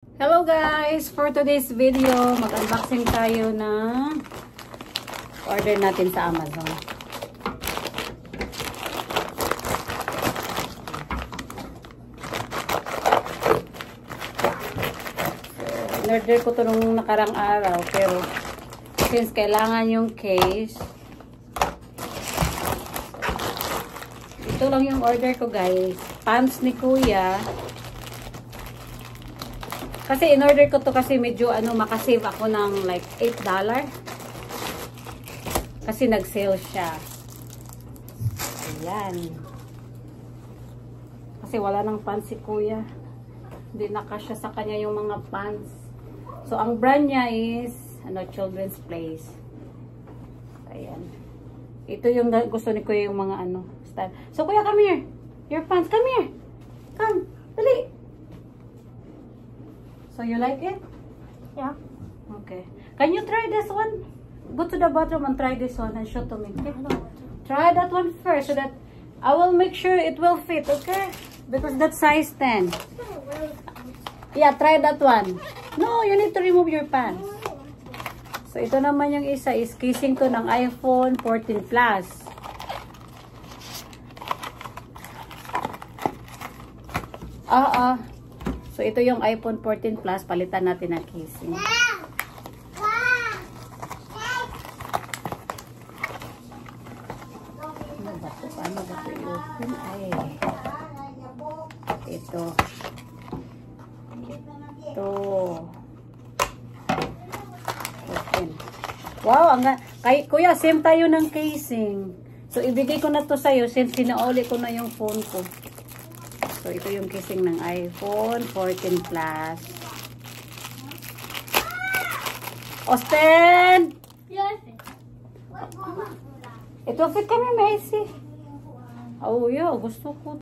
Hello guys! For today's video, mag-unboxing tayo ng order natin sa Amazon. In-order ko ito nung nakarang araw, pero since kailangan yung case, ito lang yung order ko guys. Pants ni Kuya. Kasi in-order ko to kasi medyo makasave ako ng like $8. Kasi nag-sale siya. Ayan. Kasi wala nang pants si Kuya. Hindi nakasya sa kanya yung mga pants. So ang brand niya is Children's Place. Ayan. Ito yung gusto ni Kuya, yung mga style. So Kuya, come here. Your pants, come here. Come. Dali. So you like it? Yeah. Okay. Can you try this one? Go to the bathroom and try this one and show to me. Okay? Try that one first so that I will make sure it will fit, okay? Because that's size 10. Yeah, try that one. No, you need to remove your pants. So ito naman yung isa is casing to ng iPhone 14 Plus. So, ito yung iPhone 14 Plus. Palitan natin ang casing. Ano ba ito? Paano ba ito i-open? Ay. Ito. Ito. Open. Wow! Kuya, same tayo ng casing. So, ibigay ko na to sa'yo since sinauli ko na yung phone ko. So, ito yung casing ng iPhone 14 Plus. Austin! Yes. Ito fit kami, Macy. Oh, yeah. Gusto ko.